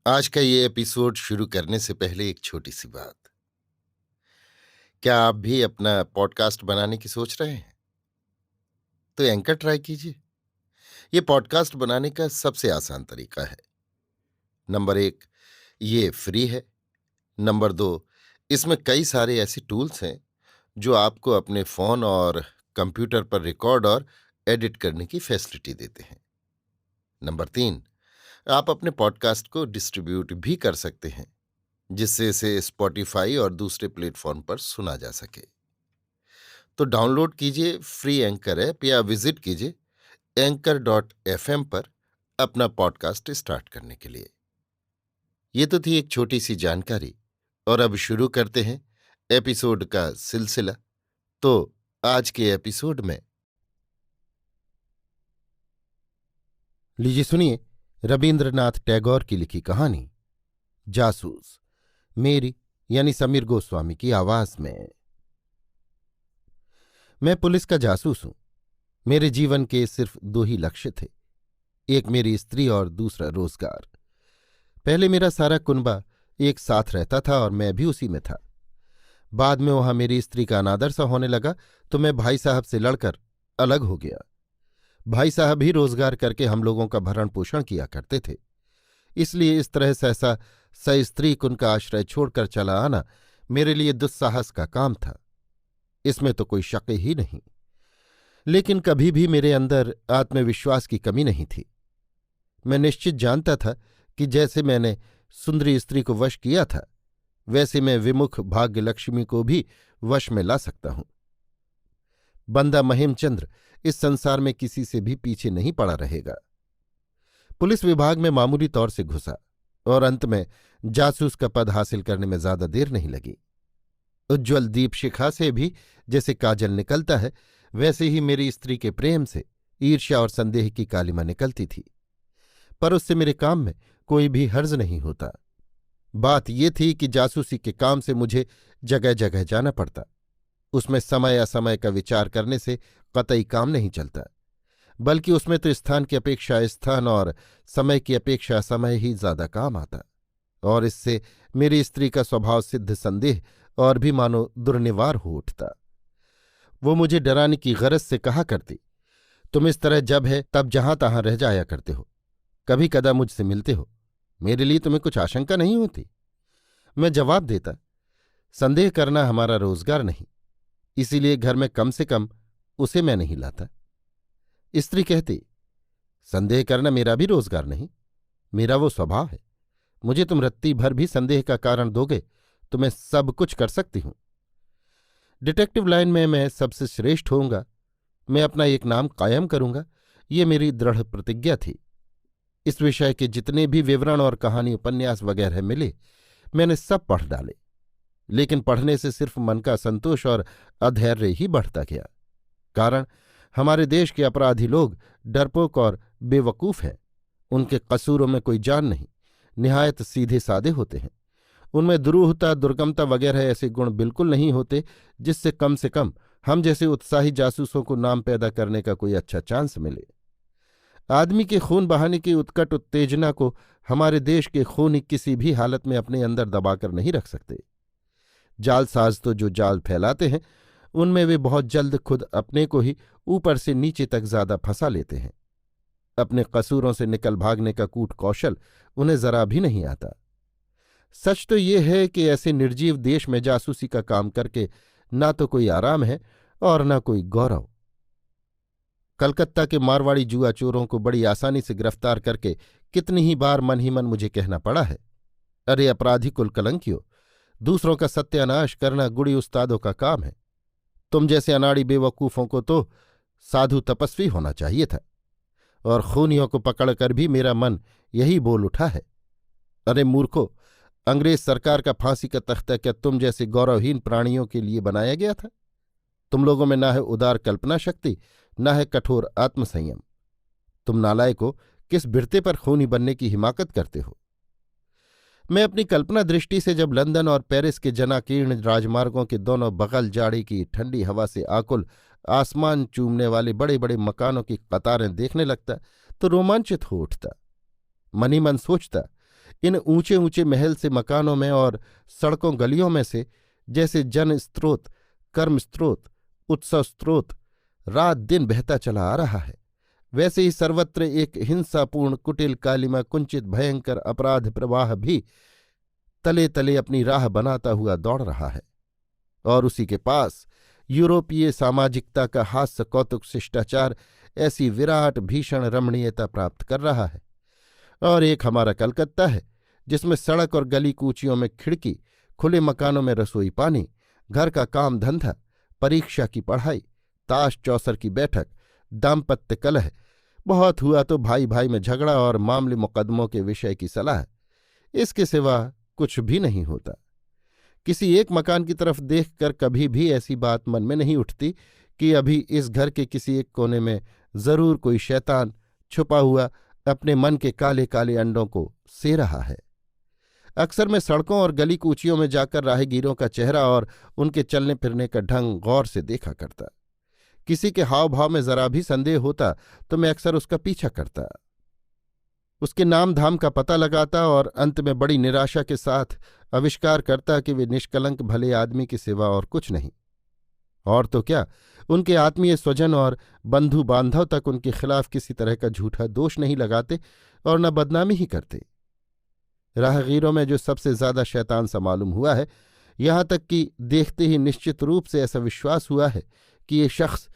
आज का ये एपिसोड शुरू करने से पहले एक छोटी सी बात। क्या आप भी अपना पॉडकास्ट बनाने की सोच रहे हैं? तो एंकर ट्राई कीजिए। ये पॉडकास्ट बनाने का सबसे आसान तरीका है। नंबर 1, ये फ्री है। नंबर 2, इसमें कई सारे ऐसे टूल्स हैं जो आपको अपने फोन और कंप्यूटर पर रिकॉर्ड और एडिट करने की फैसिलिटी देते हैं। नंबर 3, आप अपने पॉडकास्ट को डिस्ट्रीब्यूट भी कर सकते हैं, जिससे इसे स्पॉटिफाई और दूसरे प्लेटफॉर्म पर सुना जा सके। तो डाउनलोड कीजिए फ्री एंकर ऐप या विजिट कीजिए anchor.fm पर अपना पॉडकास्ट स्टार्ट करने के लिए। ये तो थी एक छोटी सी जानकारी, और अब शुरू करते हैं एपिसोड का सिलसिला। तो आज के एपिसोड में लीजिए सुनिए रविंद्रनाथ टैगोर की लिखी कहानी जासूस, मेरी यानी समीर गोस्वामी की आवाज में। मैं पुलिस का जासूस हूं। मेरे जीवन के सिर्फ दो ही लक्ष्य थे, एक मेरी स्त्री और दूसरा रोजगार। पहले मेरा सारा कुनबा एक साथ रहता था और मैं भी उसी में था। बाद में वहां मेरी स्त्री का अनादर सा होने लगा तो मैं भाई साहब से लड़कर अलग हो गया। भाई साहब ही रोजगार करके हम लोगों का भरण पोषण किया करते थे, इसलिए इस तरह सहसा सस्त्री कुन का आश्रय छोड़कर चला आना मेरे लिए दुस्साहस का काम था। इसमें तो कोई शक ही नहीं। लेकिन कभी भी मेरे अंदर आत्मविश्वास की कमी नहीं थी। मैं निश्चित जानता था कि जैसे मैंने सुंदरी स्त्री को वश किया था, वैसे मैं विमुख भाग्यलक्ष्मी को भी वश में ला सकता हूं। बंदा महिमचंद्र इस संसार में किसी से भी पीछे नहीं पड़ा रहेगा। पुलिस विभाग में मामूली तौर से घुसा और अंत में जासूस का पद हासिल करने में ज्यादा देर नहीं लगी। उज्ज्वल दीपशिखा से भी जैसे काजल निकलता है, वैसे ही मेरी स्त्री के प्रेम से ईर्ष्या और संदेह की कालिमा निकलती थी। पर उससे मेरे काम में कोई भी हर्ज नहीं होता। बात ये थी कि जासूसी के काम से मुझे जगह जगह जाना पड़ता। उसमें समय असमय का विचार करने से कतई काम नहीं चलता, बल्कि उसमें तो स्थान की अपेक्षा स्थान और समय की अपेक्षा समय ही ज्यादा काम आता। और इससे मेरी स्त्री का स्वभाव सिद्ध संदेह और भी मानो दुर्निवार हो उठता। वो मुझे डराने की गरज से कहा करती, तुम इस तरह जब है तब जहां तहां रह जाया करते हो, कभी कदा मुझसे मिलते हो, मेरे लिए तुम्हें कुछ आशंका नहीं होती? मैं जवाब देता, संदेह करना हमारा रोजगार नहीं, इसीलिए घर में कम से कम उसे मैं नहीं लाता। स्त्री कहती, संदेह करना मेरा भी रोजगार नहीं, मेरा वो स्वभाव है। मुझे तुम रत्ती भर भी संदेह का कारण दोगे तो मैं सब कुछ कर सकती हूं। डिटेक्टिव लाइन में मैं सबसे श्रेष्ठ होऊंगा। मैं अपना एक नाम कायम करूंगा, ये मेरी दृढ़ प्रतिज्ञा थी। इस विषय के जितने भी विवरण और कहानी उपन्यास वगैरह मिले, मैंने सब पढ़ डाले। लेकिन पढ़ने से सिर्फ मन का संतोष और अधैर्य ही बढ़ता गया। कारण हमारे देश के अपराधी लोग डरपोक और बेवकूफ हैं। उनके कसूरों में कोई जान नहीं, निहायत सीधे सादे होते हैं। उनमें दुरूहता, दुर्गमता वगैरह ऐसे गुण बिल्कुल नहीं होते जिससे कम से कम हम जैसे उत्साही जासूसों को नाम पैदा करने का कोई अच्छा चांस मिले। आदमी के खून बहाने की उत्कट उत्तेजना को हमारे देश के खूनी किसी भी हालत में अपने अंदर दबाकर नहीं रख सकते। जालसाज तो जो जाल फैलाते हैं, उनमें वे बहुत जल्द खुद अपने को ही ऊपर से नीचे तक ज्यादा फंसा लेते हैं। अपने कसूरों से निकल भागने का कूट कौशल उन्हें जरा भी नहीं आता। सच तो ये है कि ऐसे निर्जीव देश में जासूसी का काम करके ना तो कोई आराम है और ना कोई गौरव। कलकत्ता के मारवाड़ी जुआ चोरों को बड़ी आसानी से गिरफ्तार करके कितनी ही बार मन ही मन मुझे कहना पड़ा है, अरे अपराधी कुल कलंकियों, दूसरों का सत्यानाश करना गुड़ी उस्तादों का काम है। तुम जैसे अनाड़ी बेवकूफों को तो साधु तपस्वी होना चाहिए था। और खूनियों को पकड़कर भी मेरा मन यही बोल उठा है, अरे मूर्खो, अंग्रेज सरकार का फांसी का तख्ता क्या तुम जैसे गौरवहीन प्राणियों के लिए बनाया गया था? तुम लोगों में ना है उदार कल्पना शक्ति, ना है कठोर आत्मसंयम। तुम नालायकों किस बिरते पर खूनी बनने की हिमाकत करते हो? मैं अपनी कल्पना दृष्टि से जब लंदन और पेरिस के जनाकीर्ण राजमार्गों के दोनों बगल जाड़े की ठंडी हवा से आकुल आसमान चूमने वाले बड़े बड़े मकानों की कतारें देखने लगता तो रोमांचित हो उठता। मन ही मन सोचता, इन ऊंचे ऊंचे महल से मकानों में और सड़कों गलियों में से जैसे जन स्रोत, कर्म स्रोत, उत्सव स्रोत रात दिन बहता चला आ रहा है, वैसे ही सर्वत्र एक हिंसापूर्ण कुटिल कालिमा कुंचित भयंकर अपराध प्रवाह भी तले तले अपनी राह बनाता हुआ दौड़ रहा है। और उसी के पास यूरोपीय सामाजिकता का हास्य कौतुक शिष्टाचार ऐसी विराट भीषण रमणीयता प्राप्त कर रहा है। और एक हमारा कलकत्ता है, जिसमें सड़क और गली कूचियों में खिड़की, खुले मकानों में रसोई पानी, घर का काम धंधा, परीक्षा की पढ़ाई, ताश चौसर की बैठक, दाम्पत्य कलह, बहुत हुआ तो भाई भाई में झगड़ा और मामले मुकदमों के विषय की सलाह, इसके सिवा कुछ भी नहीं होता। किसी एक मकान की तरफ देखकर कभी भी ऐसी बात मन में नहीं उठती कि अभी इस घर के किसी एक कोने में जरूर कोई शैतान छुपा हुआ अपने मन के काले काले अंडों को से रहा है। अक्सर मैं सड़कों और गली कूचियों में जाकर राहगीरों का चेहरा और उनके चलने फिरने का ढंग गौर से देखा करता। किसी के हाव भाव में जरा भी संदेह होता तो मैं अक्सर उसका पीछा करता, उसके नाम धाम का पता लगाता और अंत में बड़ी निराशा के साथ आविष्कार करता कि वे निष्कलंक भले आदमी के सिवा और कुछ नहीं। और तो क्या, उनके आत्मीय स्वजन और बंधु बांधव तक उनके खिलाफ किसी तरह का झूठा दोष नहीं लगाते और न बदनामी ही करते। राहगीरों में जो सबसे ज्यादा शैतान सा मालूम हुआ है, यहाँ तक कि देखते ही निश्चित रूप से ऐसा विश्वास हुआ है कि ये शख्स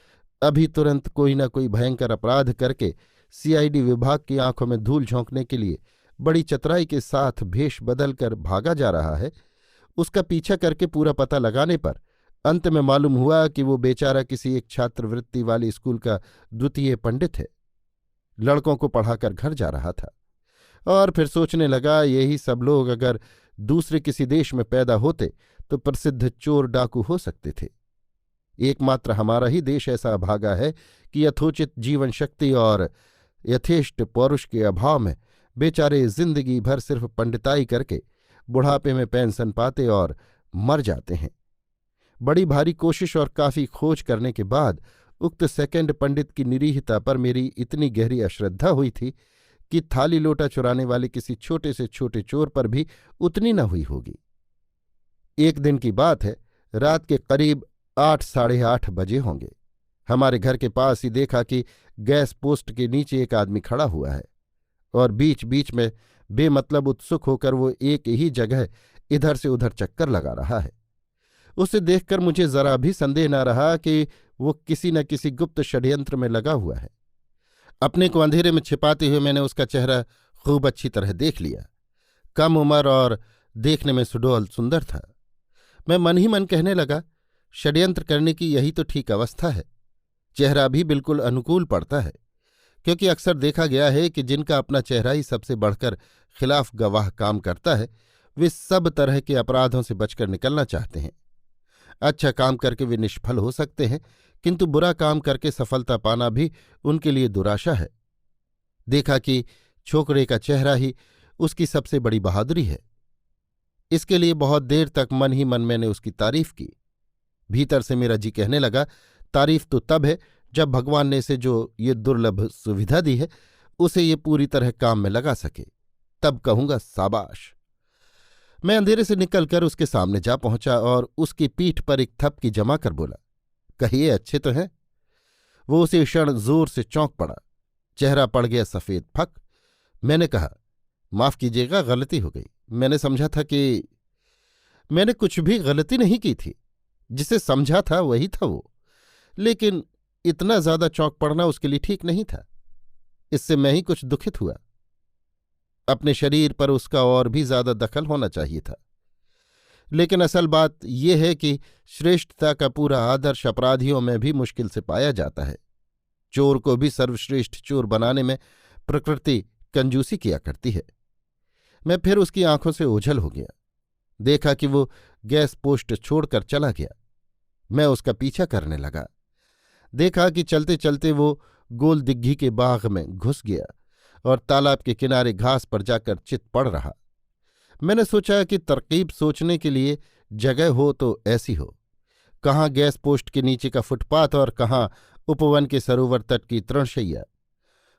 अभी तुरंत कोई न कोई भयंकर अपराध करके सीआईडी विभाग की आंखों में धूल झोंकने के लिए बड़ी चतुराई के साथ भेष बदलकर भागा जा रहा है। उसका पीछा करके पूरा पता लगाने पर अंत में मालूम हुआ कि वो बेचारा किसी एक छात्रवृत्ति वाले स्कूल का द्वितीय पंडित है, लड़कों को पढ़ाकर घर जा रहा था। और फिर सोचने लगा, यही सब लोग अगर दूसरे किसी देश में पैदा होते तो प्रसिद्ध चोर डाकू हो सकते थे। एकमात्र हमारा ही देश ऐसा अभागा है कि यथोचित जीवन शक्ति और यथेष्ट पौरुष के अभाव में बेचारे जिंदगी भर सिर्फ पंडिताई करके बुढ़ापे में पेंशन पाते और मर जाते हैं। बड़ी भारी कोशिश और काफी खोज करने के बाद उक्त सेकंड पंडित की निरीहता पर मेरी इतनी गहरी अश्रद्धा हुई थी कि थाली लोटा चुराने वाले किसी छोटे से छोटे चोर पर भी उतनी न हुई होगी। एक दिन की बात है, रात के करीब 8 साढ़े 8 बजे होंगे। हमारे घर के पास ही देखा कि गैस पोस्ट के नीचे एक आदमी खड़ा हुआ है और बीच बीच में बेमतलब उत्सुक होकर वो एक ही जगह इधर से उधर चक्कर लगा रहा है। उसे देखकर मुझे जरा भी संदेह न रहा कि वो किसी न किसी गुप्त षड्यंत्र में लगा हुआ है। अपने को अंधेरे में छिपाते हुए मैंने उसका चेहरा खूब अच्छी तरह देख लिया। कम उम्र और देखने में सुडौल सुंदर था। मैं मन ही मन कहने लगा, षड्यंत्र करने की यही तो ठीक अवस्था है। चेहरा भी बिल्कुल अनुकूल पड़ता है, क्योंकि अक्सर देखा गया है कि जिनका अपना चेहरा ही सबसे बढ़कर खिलाफ गवाह काम करता है, वे सब तरह के अपराधों से बचकर निकलना चाहते हैं। अच्छा काम करके वे निष्फल हो सकते हैं, किंतु बुरा काम करके सफलता पाना भी उनके लिए दुराशा है। देखा कि छोकरे का चेहरा ही उसकी सबसे बड़ी बहादुरी है। इसके लिए बहुत देर तक मन ही मन मैंने उसकी तारीफ की। भीतर से मेरा जी कहने लगा, तारीफ तो तब है जब भगवान ने इसे जो ये दुर्लभ सुविधा दी है उसे ये पूरी तरह काम में लगा सके, तब कहूंगा शाबाश। मैं अंधेरे से निकलकर उसके सामने जा पहुंचा और उसकी पीठ पर एक थपकी जमा कर बोला, कहिए अच्छे तो हैं? वो उसी क्षण जोर से चौंक पड़ा, चेहरा पड़ गया सफेद फक। मैंने कहा, माफ कीजिएगा, गलती हो गई। मैंने समझा था कि मैंने कुछ भी गलती नहीं की थी, जिसे समझा था वही था वो, लेकिन इतना ज्यादा चौंक पड़ना उसके लिए ठीक नहीं था। इससे मैं ही कुछ दुखित हुआ। अपने शरीर पर उसका और भी ज्यादा दखल होना चाहिए था। लेकिन असल बात यह है कि श्रेष्ठता का पूरा आदर्श अपराधियों में भी मुश्किल से पाया जाता है। चोर को भी सर्वश्रेष्ठ चोर बनाने में प्रकृति कंजूसी किया करती है। मैं फिर उसकी आंखों से ओझल हो गया। देखा कि वो गैस पोस्ट छोड़कर चला गया। मैं उसका पीछा करने लगा। देखा कि चलते चलते वो गोल दिग्घी के बाग में घुस गया और तालाब के किनारे घास पर जाकर चित पड़ रहा। मैंने सोचा कि तरकीब सोचने के लिए जगह हो तो ऐसी हो, कहाँ गैस पोस्ट के नीचे का फुटपाथ और कहाँ उपवन के सरोवर तट की तृणशैया।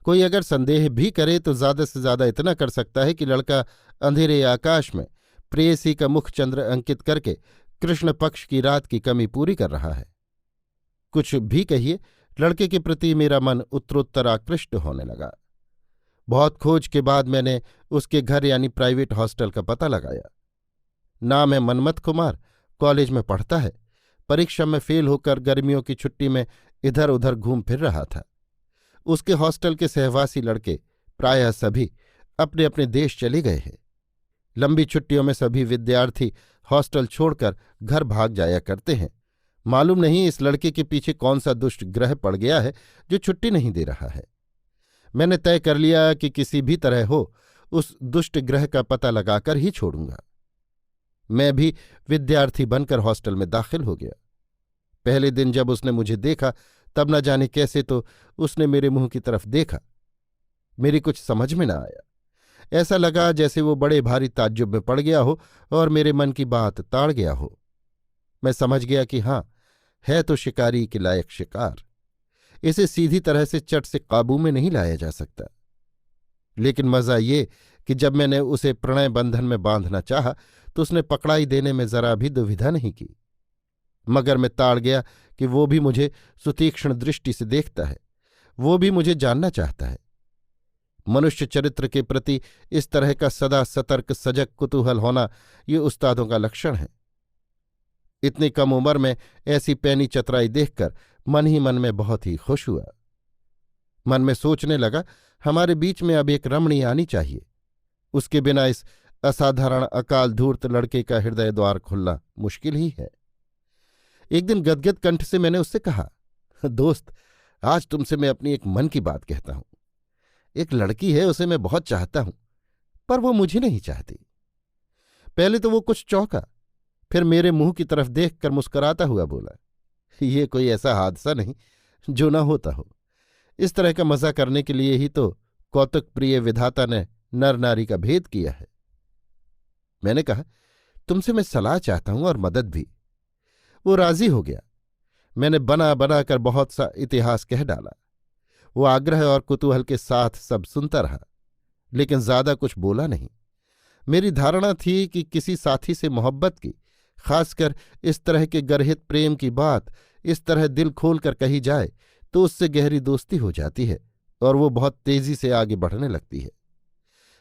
कोई अगर संदेह भी करे तो ज्यादा से ज्यादा इतना कर सकता है कि लड़का अंधेरे आकाश में प्रेयसी का मुख चंद्र अंकित करके कृष्ण पक्ष की रात की कमी पूरी कर रहा है। कुछ भी कहिए, लड़के के प्रति मेरा मन उत्तरोत्तर आकृष्ट होने लगा। बहुत खोज के बाद मैंने उसके घर यानी प्राइवेट हॉस्टल का पता लगाया। नाम है मनमथ कुमार, कॉलेज में पढ़ता है। परीक्षा में फेल होकर गर्मियों की छुट्टी में इधर उधर घूम फिर रहा था। उसके हॉस्टल के सहवासी लड़के प्रायः सभी अपने अपने देश चले गए हैं। लंबी छुट्टियों में सभी विद्यार्थी हॉस्टल छोड़कर घर भाग जाया करते हैं। मालूम नहीं इस लड़के के पीछे कौन सा दुष्ट ग्रह पड़ गया है जो छुट्टी नहीं दे रहा है। मैंने तय कर लिया कि किसी भी तरह हो उस दुष्ट ग्रह का पता लगाकर ही छोड़ूंगा। मैं भी विद्यार्थी बनकर हॉस्टल में दाखिल हो गया। पहले दिन जब उसने मुझे देखा तब न जाने कैसे तो उसने मेरे मुंह की तरफ देखा। मेरी कुछ समझ में न आया। ऐसा लगा जैसे वो बड़े भारी ताज्जुब में पड़ गया हो और मेरे मन की बात ताड़ गया हो। मैं समझ गया कि हाँ, है तो शिकारी के लायक शिकार। इसे सीधी तरह से चट से काबू में नहीं लाया जा सकता। लेकिन मजा ये कि जब मैंने उसे प्रणय बंधन में बांधना चाहा तो उसने पकड़ाई देने में जरा भी दुविधा नहीं की। मगर मैं ताड़ गया कि वो भी मुझे सुतीक्ष्ण दृष्टि से देखता है, वो भी मुझे जानना चाहता है। मनुष्य चरित्र के प्रति इस तरह का सदा सतर्क सजग कुतूहल होना ये उस्तादों का लक्षण है। इतनी कम उम्र में ऐसी पैनी चतुराई देखकर मन ही मन में बहुत ही खुश हुआ। मन में सोचने लगा, हमारे बीच में अब एक रमणी आनी चाहिए। उसके बिना इस असाधारण अकाल धूर्त लड़के का हृदय द्वार खुलना मुश्किल ही है। एक दिन गदगद कंठ से मैंने उससे कहा, दोस्त, आज तुमसे मैं अपनी एक मन की बात कहता हूं। एक लड़की है, उसे मैं बहुत चाहता हूं, पर वो मुझे नहीं चाहती। पहले तो वो कुछ चौंका, फिर मेरे मुंह की तरफ देखकर मुस्कुराता हुआ बोला, ये कोई ऐसा हादसा नहीं जो न होता हो। इस तरह का मजा करने के लिए ही तो कौतुक प्रिय विधाता ने नर नारी का भेद किया है। मैंने कहा, तुमसे मैं सलाह चाहता हूं और मदद भी। वो राजी हो गया। मैंने बना बना कर बहुत सा इतिहास कह डाला। वो आग्रह और कुतूहल के साथ सब सुनता रहा, लेकिन ज्यादा कुछ बोला नहीं। मेरी धारणा थी कि किसी साथी से मोहब्बत की, खासकर इस तरह के गर्हित प्रेम की बात इस तरह दिल खोलकर कही जाए तो उससे गहरी दोस्ती हो जाती है और वो बहुत तेजी से आगे बढ़ने लगती है।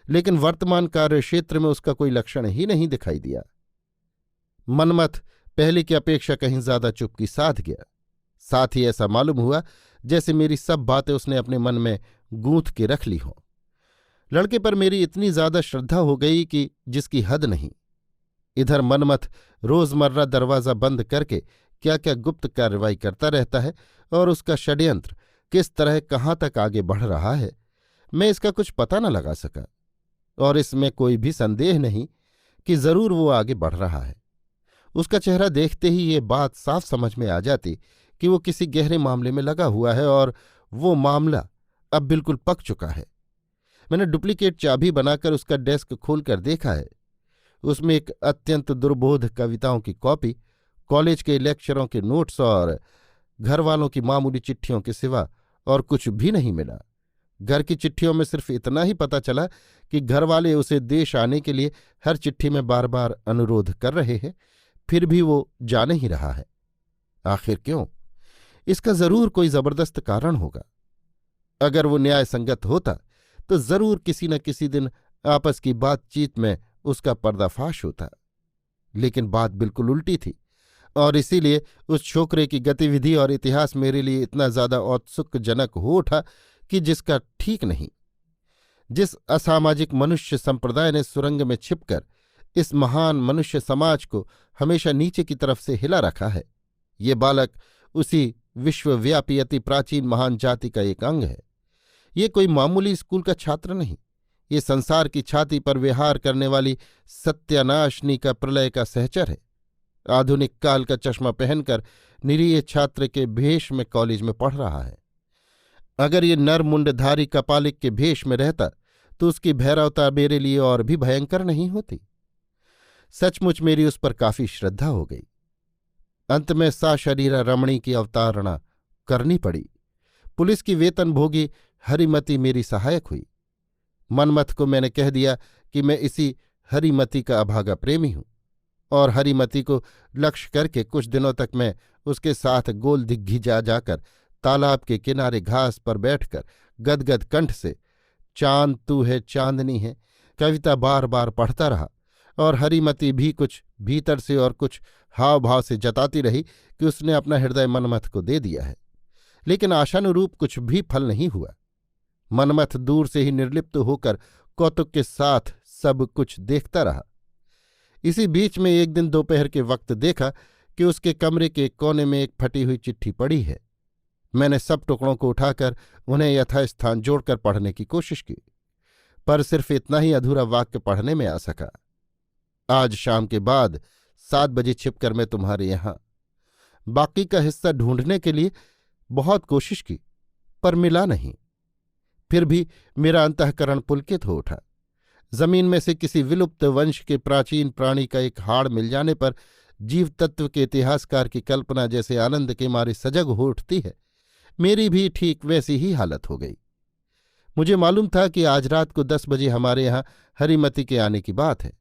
लेकिन वर्तमान कार्यक्षेत्र में उसका कोई लक्षण ही नहीं दिखाई दिया। मनमथ पहले की अपेक्षा कहीं ज्यादा चुपकी साध गया। साथ ही ऐसा मालूम हुआ जैसे मेरी सब बातें उसने अपने मन में गूंथ के रख ली हों। लड़के पर मेरी इतनी ज्यादा श्रद्धा हो गई कि जिसकी हद नहीं। इधर मनमथ रोजमर्रा दरवाजा बंद करके क्या क्या गुप्त कार्रवाई करता रहता है और उसका षड्यंत्र किस तरह कहाँ तक आगे बढ़ रहा है, मैं इसका कुछ पता न लगा सका। और इसमें कोई भी संदेह नहीं कि जरूर वो आगे बढ़ रहा है। उसका चेहरा देखते ही ये बात साफ समझ में आ जाती कि वो किसी गहरे मामले में लगा हुआ है और वो मामला अब बिल्कुल पक चुका है। मैंने डुप्लीकेट चाबी बनाकर उसका डेस्क खोलकर देखा है। उसमें एक अत्यंत दुर्बोध कविताओं की कॉपी, कॉलेज के लेक्चरों के नोट्स और घर वालों की मामूली चिट्ठियों के सिवा और कुछ भी नहीं मिला। घर की चिट्ठियों में सिर्फ इतना ही पता चला कि घर वाले उसे देश आने के लिए हर चिट्ठी में बार बार अनुरोध कर रहे हैं, फिर भी वो जा नहीं रहा है। आखिर क्यों? इसका जरूर कोई जबरदस्त कारण होगा। अगर वो न्याय संगत होता तो जरूर किसी न किसी दिन आपस की बातचीत में उसका पर्दाफाश होता। लेकिन बात बिल्कुल उल्टी थी और इसीलिए उस छोकरे की गतिविधि और इतिहास मेरे लिए इतना ज्यादा औत्सुकजनक हो उठा कि जिसका ठीक नहीं। जिस असामाजिक मनुष्य संप्रदाय ने सुरंग में छिपकर इस महान मनुष्य समाज को हमेशा नीचे की तरफ से हिला रखा है, ये बालक उसी विश्वव्यापी अति प्राचीन महान जाति का एक अंग है। ये कोई मामूली स्कूल का छात्र नहीं, ये संसार की छाती पर विहार करने वाली सत्यानाशनी का प्रलय का सहचर है। आधुनिक काल का चश्मा पहनकर निरीह छात्र के भेष में कॉलेज में पढ़ रहा है। अगर ये नरमुंडधारी कपालिक के भेष में रहता तो उसकी भैरवता मेरे लिए और भी भयंकर नहीं होती। सचमुच मेरी उस पर काफी श्रद्धा हो गई। अंत में साशरीरा रमणी की अवतारणा करनी पड़ी। पुलिस की वेतनभोगी हरिमती मेरी सहायक हुई। मनमथ को मैंने कह दिया कि मैं इसी हरिमती का अभागा प्रेमी हूं, और हरिमती को लक्ष्य करके कुछ दिनों तक मैं उसके साथ गोल दिग्घी जा जाकर तालाब के किनारे घास पर बैठकर गदगद कंठ से चांद तू है चांदनी है कविता बार बार पढ़ता रहा, और हरिमती भी कुछ भीतर से और कुछ हाव भाव से जताती रही कि उसने अपना हृदय मनमथ को दे दिया है। लेकिन आशानुरूप कुछ भी फल नहीं हुआ। मनमथ दूर से ही निर्लिप्त होकर कौतुक के साथ सब कुछ देखता रहा। इसी बीच में एक दिन दोपहर के वक्त देखा कि उसके कमरे के कोने में एक फटी हुई चिट्ठी पड़ी है। मैंने सब टुकड़ों को उठाकर उन्हें यथास्थान जोड़कर पढ़ने की कोशिश की, पर सिर्फ इतना ही अधूरा वाक्य पढ़ने में आ सका। आज शाम के बाद 7 बजे छिपकर मैं तुम्हारे यहां। बाकी का हिस्सा ढूंढने के लिए बहुत कोशिश की, पर मिला नहीं। फिर भी मेरा अंतःकरण पुलकित हो उठा। जमीन में से किसी विलुप्त वंश के प्राचीन प्राणी का एक हाड़ मिल जाने पर जीव तत्व के इतिहासकार की कल्पना जैसे आनंद के मारे सजग हो उठती है, मेरी भी ठीक वैसी ही हालत हो गई। मुझे मालूम था कि आज रात को 10 बजे हमारे यहाँ हरिमती के आने की बात है।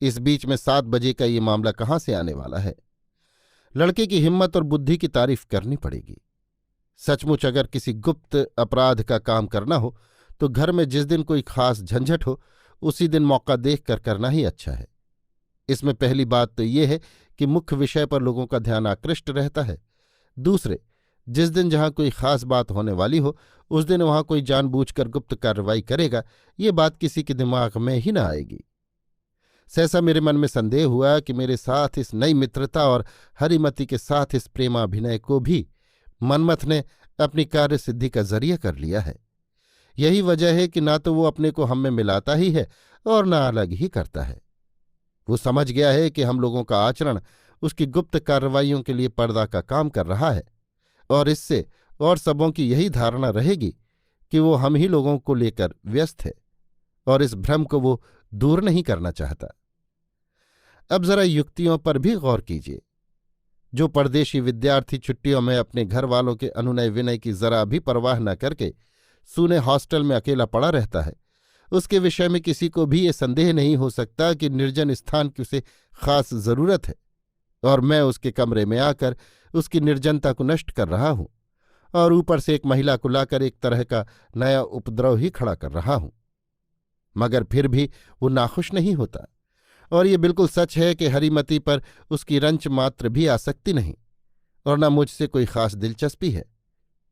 इस बीच में 7 बजे का ये मामला कहाँ से आने वाला है? लड़के की हिम्मत और बुद्धि की तारीफ करनी पड़ेगी। सचमुच अगर किसी गुप्त अपराध का काम करना हो तो घर में जिस दिन कोई खास झंझट हो उसी दिन मौका देखकर करना ही अच्छा है। इसमें पहली बात तो ये है कि मुख्य विषय पर लोगों का ध्यान आकृष्ट रहता है। दूसरे, जिस दिन जहां कोई खास बात होने वाली हो उस दिन वहां कोई जानबूझकर गुप्त कार्रवाई करेगा, ये बात किसी के दिमाग में ही न आएगी। सहसा मेरे मन में संदेह हुआ कि मेरे साथ इस नई मित्रता और हरिमती के साथ इस प्रेमाभिनय को भी मनमथ ने अपनी कार्यसिद्धि का जरिया कर लिया है। यही वजह है कि ना तो वो अपने को हम में मिलाता ही है और न अलग ही करता है। वो समझ गया है कि हम लोगों का आचरण उसकी गुप्त कार्रवाइयों के लिए पर्दा का काम कर रहा है, और इससे और सबों की यही धारणा रहेगी कि वो हम ही लोगों को लेकर व्यस्त है, और इस भ्रम को वो दूर नहीं करना चाहता। अब जरा युक्तियों पर भी गौर कीजिए। जो परदेशी विद्यार्थी छुट्टियों में अपने घर वालों के अनुनय विनय की जरा भी परवाह न करके सूने हॉस्टल में अकेला पड़ा रहता है, उसके विषय में किसी को भी ये संदेह नहीं हो सकता कि निर्जन स्थान की उसे खास जरूरत है, और मैं उसके कमरे में आकर उसकी निर्जनता को नष्ट कर रहा हूं, और ऊपर से एक महिला को लाकर एक तरह का नया उपद्रव ही खड़ा कर रहा हूं। मगर फिर भी वो नाखुश नहीं होता, और ये बिल्कुल सच है कि हरिमती पर उसकी रंच मात्र भी आसक्ति नहीं, और न मुझसे कोई खास दिलचस्पी है।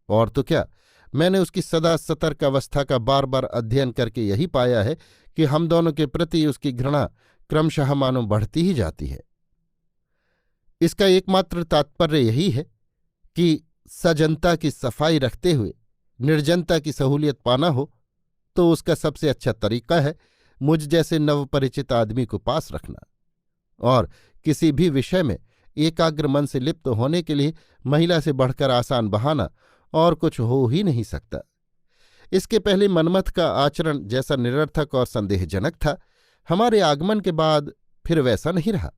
और तो क्या, मैंने उसकी सदा सतर्क अवस्था का बार बार अध्ययन करके यही पाया है कि हम दोनों के प्रति उसकी घृणा क्रमशः मानो बढ़ती ही जाती है। इसका एकमात्र तात्पर्य यही है कि सजनता की सफाई रखते हुए निर्जनता की सहूलियत पाना हो तो उसका सबसे अच्छा तरीका है मुझ जैसे नवपरिचित आदमी को पास रखना, और किसी भी विषय में एकाग्र मन से लिप्त होने के लिए महिला से बढ़कर आसान बहाना और कुछ हो ही नहीं सकता। इसके पहले मनमथ का आचरण जैसा निरर्थक और संदेहजनक था, हमारे आगमन के बाद फिर वैसा नहीं रहा।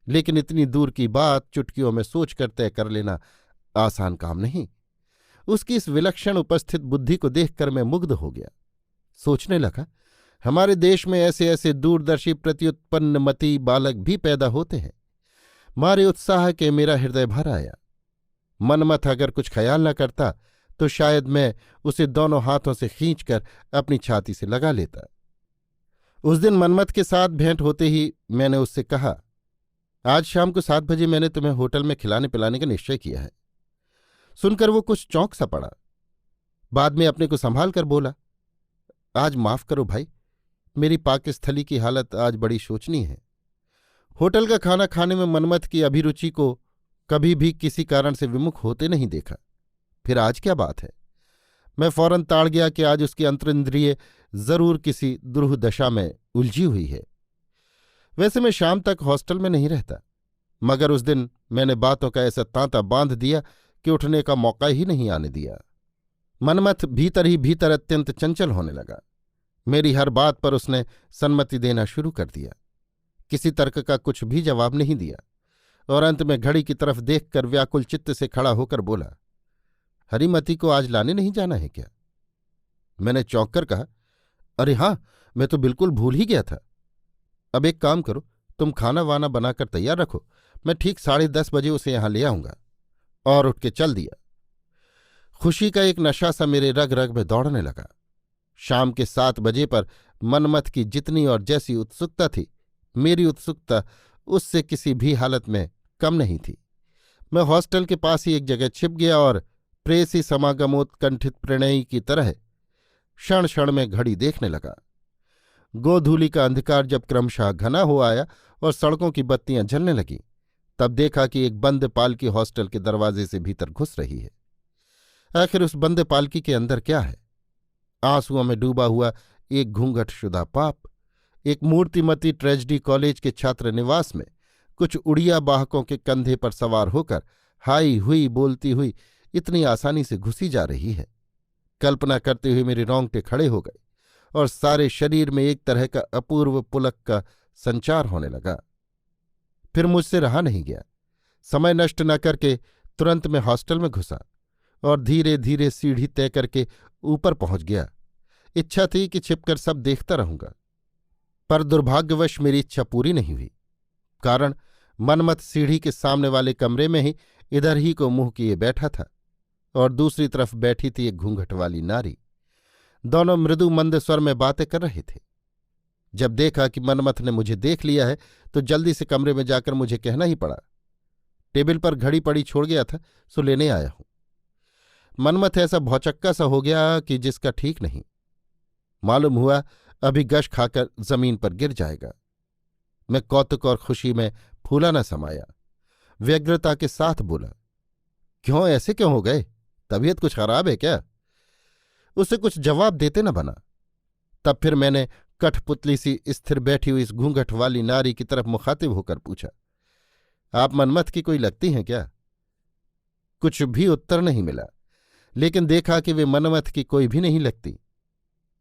लेकिन इतनी दूर की बात चुटकियों में सोचकर तय कर लेना आसान काम नहीं। उसकी इस विलक्षण उपस्थित बुद्धि को देखकर मैं मुग्ध हो गया। सोचने लगा, हमारे देश में ऐसे ऐसे दूरदर्शी प्रत्युत्पन्न मती बालक भी पैदा होते हैं। मारे उत्साह के मेरा हृदय भर आया। मनमथ अगर कुछ ख्याल न करता तो शायद मैं उसे दोनों हाथों से खींचकर अपनी छाती से लगा लेता। उस दिन मनमथ के साथ भेंट होते ही मैंने उससे कहा, आज शाम को 7 बजे मैंने तुम्हें होटल में खिलाने पिलाने का निश्चय किया है। सुनकर वो कुछ चौंक सा पड़ा। बाद में अपने को संभाल कर बोला, आज माफ करो भाई, मेरी पाकस्थली की हालत आज बड़ी शोचनीय है। होटल का खाना खाने में मनमथ की अभिरुचि को कभी भी किसी कारण से विमुख होते नहीं देखा, फिर आज क्या बात है। मैं फौरन ताड़ गया कि आज उसकी अंतरिंद्रिय जरूर किसी दुरूह दशा में उलझी हुई है। वैसे मैं शाम तक हॉस्टल में नहीं रहता, मगर उस दिन मैंने बातों का ऐसा तांता बांध दिया कि उठने का मौका ही नहीं आने दिया। मनमथ भीतर ही भीतर अत्यंत चंचल होने लगा। मेरी हर बात पर उसने सम्मति देना शुरू कर दिया। किसी तर्क का कुछ भी जवाब नहीं दिया, और अंत में घड़ी की तरफ देखकर व्याकुल चित्त से खड़ा होकर बोला, हरिमती को आज लाने नहीं जाना है क्या? मैंने चौंक कर कहा, अरे हाँ, मैं तो बिल्कुल भूल ही गया था। अब एक काम करो, तुम खाना वाना बनाकर तैयार रखो, मैं ठीक 10:30 बजे उसे यहां ले आऊंगा। और उठ के चल दिया। खुशी का एक नशा सा मेरे रग रग में दौड़ने लगा। शाम के 7 बजे पर मनमथ की जितनी और जैसी उत्सुकता थी, मेरी उत्सुकता उससे किसी भी हालत में कम नहीं थी। मैं हॉस्टल के पास ही एक जगह छिप गया और प्रेसी समागमोत्कंठित प्रणयी की तरह क्षण क्षण में घड़ी देखने लगा। गोधूलि का अंधकार जब क्रमशः घना हो आया और सड़कों की बत्तियां जलने लगीं, तब देखा कि एक बंद पालकी हॉस्टल के दरवाजे से भीतर घुस रही है। आखिर उस बंद पालकी के अंदर क्या है? आंसुओं में डूबा हुआ एक घूंघटशुदा पाप। एक मूर्तिमती ट्रेजडी कॉलेज के छात्र निवास में कुछ उड़िया बाहकों के कंधे पर सवार होकर हाई हुई बोलती हुई इतनी आसानी से घुसी जा रही है। कल्पना करते हुए मेरे रोंगटे खड़े हो गए और सारे शरीर में एक तरह का अपूर्व पुलक का संचार होने लगा। फिर मुझसे रहा नहीं गया। समय नष्ट न करके तुरंत मैं हॉस्टल में घुसा और धीरे धीरे सीढ़ी तय करके ऊपर पहुंच गया। इच्छा थी कि छिपकर सब देखता रहूंगा, पर दुर्भाग्यवश मेरी इच्छा पूरी नहीं हुई। कारण मनमथ सीढ़ी के सामने वाले कमरे में ही इधर ही को मुंह किए बैठा था और दूसरी तरफ बैठी थी एक घूंघट वाली नारी। दोनों मृदु मंद स्वर में बातें कर रहे थे। जब देखा कि मनमथ ने मुझे देख लिया है तो जल्दी से कमरे में जाकर मुझे कहना ही पड़ा, टेबल पर घड़ी पड़ी छोड़ गया था, सो लेने आया हूं। मनमथ ऐसा भौचक्का सा हो गया कि जिसका ठीक नहीं। मालूम हुआ अभी गश खाकर जमीन पर गिर जाएगा। मैं कौतुक और खुशी में फूला न समाया, व्यग्रता के साथ बोला, क्यों, ऐसे क्यों हो गए? तबीयत कुछ खराब है क्या? उसे कुछ जवाब देते न बना। तब फिर मैंने कठपुतली सी स्थिर बैठी हुई इस घूंघट वाली नारी की तरफ मुखातिब होकर पूछा, आप मनमथ की कोई लगती हैं क्या? कुछ भी उत्तर नहीं मिला, लेकिन देखा कि वे मनमथ की कोई भी नहीं लगती,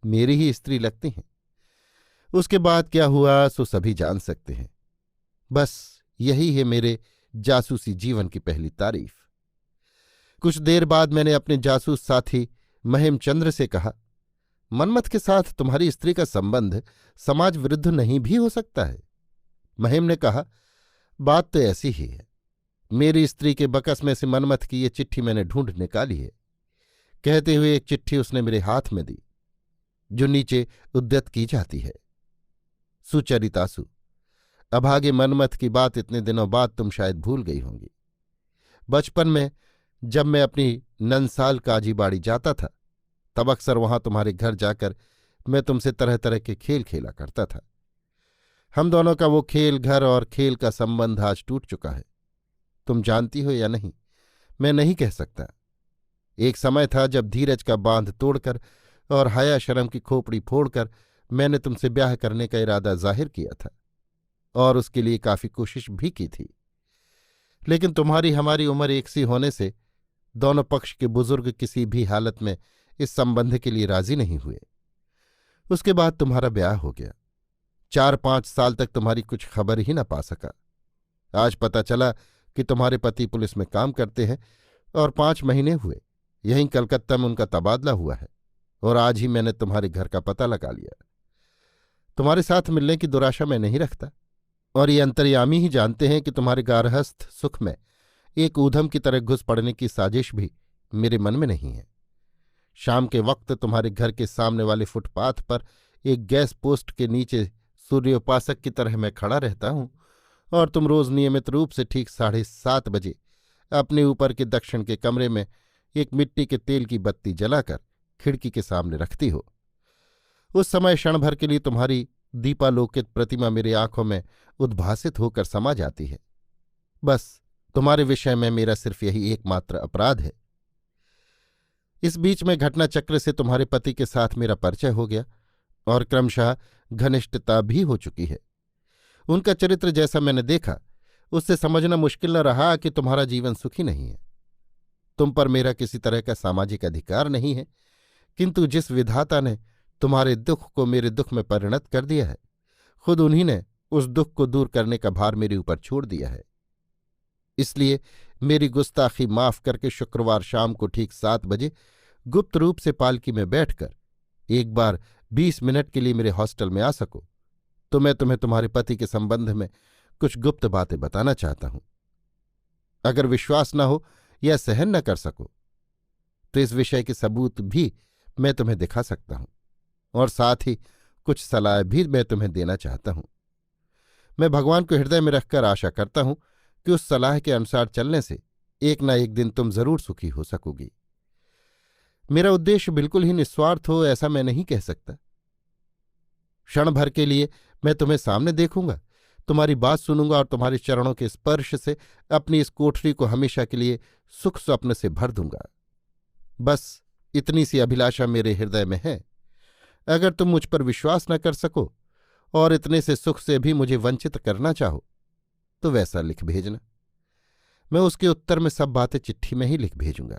मेरी ही स्त्री लगती हैं। उसके बाद क्या हुआ सो सभी जान सकते हैं। बस यही है मेरे जासूसी जीवन की पहली तारीफ। कुछ देर बाद मैंने अपने जासूस साथी महिमचंद्र से कहा, मनमथ के साथ तुम्हारी स्त्री का संबंध समाज विरुद्ध नहीं भी हो सकता है? महिम ने कहा, बात तो ऐसी ही है। मेरी स्त्री के बकस में से मनमथ की ये चिट्ठी मैंने ढूंढ निकाली है। कहते हुए एक चिट्ठी उसने मेरे हाथ में दी, जो नीचे उद्यत की जाती है। सुचरितासु, अभागे मनमथ की बात इतने दिनों बाद तुम शायद भूल गई होंगी। बचपन में जब मैं अपनी ननसाल काजीबाड़ी जाता था, तब अक्सर वहां तुम्हारे घर जाकर मैं तुमसे तरह तरह के खेल खेला करता था। हम दोनों का वो खेल घर और खेल का संबंध आज टूट चुका है। तुम जानती हो या नहीं, मैं नहीं कह सकता। एक समय था जब धीरज का बांध तोड़कर और हया शर्म की खोपड़ी फोड़कर मैंने तुमसे ब्याह करने का इरादा जाहिर किया था और उसके लिए काफी कोशिश भी की थी। लेकिन तुम्हारी हमारी उम्र एक सी होने से दोनों पक्ष के बुजुर्ग किसी भी हालत में इस संबंध के लिए राजी नहीं हुए। उसके बाद तुम्हारा ब्याह हो गया। 4-5 साल तक तुम्हारी कुछ खबर ही न पा सका। आज पता चला कि तुम्हारे पति पुलिस में काम करते हैं और 5 महीने हुए यहीं कलकत्ता में उनका तबादला हुआ है और आज ही मैंने तुम्हारे घर का पता लगा लिया। तुम्हारे साथ मिलने की दुराशा मैं नहीं रखता और ये अंतर्यामी ही जानते हैं कि तुम्हारे गारहस्थ सुख में एक ऊधम की तरह घुस पड़ने की साजिश भी मेरे मन में नहीं है। शाम के वक्त तुम्हारे घर के सामने वाले फुटपाथ पर एक गैस पोस्ट के नीचे सूर्योपासक की तरह मैं खड़ा रहता हूं और तुम रोज नियमित रूप से ठीक 7:30 बजे अपने ऊपर के दक्षिण के कमरे में एक मिट्टी के तेल की बत्ती जलाकर खिड़की के सामने रखती हो। उस समय क्षण भर के लिए तुम्हारी दीपालोकित प्रतिमा मेरी आंखों में उद्भासित होकर समा जाती है। बस तुम्हारे विषय में मेरा सिर्फ यही एकमात्र अपराध है। इस बीच में घटनाचक्र से तुम्हारे पति के साथ मेरा परिचय हो गया और क्रमशः घनिष्ठता भी हो चुकी है। उनका चरित्र जैसा मैंने देखा, उससे समझना मुश्किल न रहा कि तुम्हारा जीवन सुखी नहीं है। तुम पर मेरा किसी तरह का सामाजिक अधिकार नहीं है, किंतु जिस विधाता ने तुम्हारे दुख को मेरे दुख में परिणत कर दिया है, खुद उन्हीं ने उस दुख को दूर करने का भार मेरे ऊपर छोड़ दिया है। इसलिए मेरी गुस्ताखी माफ करके शुक्रवार शाम को ठीक 7 बजे गुप्त रूप से पालकी में बैठकर एक बार 20 मिनट के लिए मेरे हॉस्टल में आ सको तो मैं तुम्हें तुम्हारे पति के संबंध में कुछ गुप्त बातें बताना चाहता हूं। अगर विश्वास न हो या सहन न कर सको तो इस विषय के सबूत भी मैं तुम्हें दिखा सकता हूं और साथ ही कुछ सलाह भी मैं तुम्हें देना चाहता हूं। मैं भगवान को हृदय में रखकर आशा करता हूं कि उस सलाह के अनुसार चलने से एक न एक दिन तुम जरूर सुखी हो सकोगी। मेरा उद्देश्य बिल्कुल ही निस्वार्थ हो ऐसा मैं नहीं कह सकता। क्षण भर के लिए मैं तुम्हें सामने देखूंगा, तुम्हारी बात सुनूंगा और तुम्हारे चरणों के स्पर्श से अपनी इस कोठरी को हमेशा के लिए सुख स्वप्न से भर दूंगा। बस इतनी सी अभिलाषा मेरे हृदय में है। अगर तुम मुझ पर विश्वास न कर सको और इतने से सुख से भी मुझे वंचित करना चाहो तो वैसा लिख भेजना। मैं उसके उत्तर में सब बातें चिट्ठी में ही लिख भेजूंगा।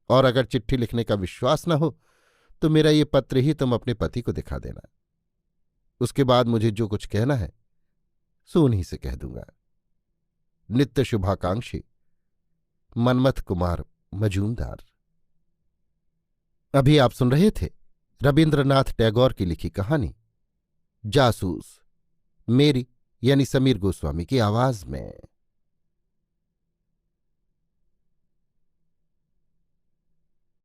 और अगर चिट्ठी लिखने का विश्वास न हो तो मेरा ये पत्र ही तुम अपने पति को दिखा देना। उसके बाद मुझे जो कुछ कहना है सो उन्हीं से कह दूंगा। नित्य शुभाकांक्षी मनमथ कुमार मजूमदार। अभी आप सुन रहे थे रबीन्द्रनाथ टैगोर की लिखी कहानी जासूस, मेरी यानी समीर गोस्वामी की आवाज में।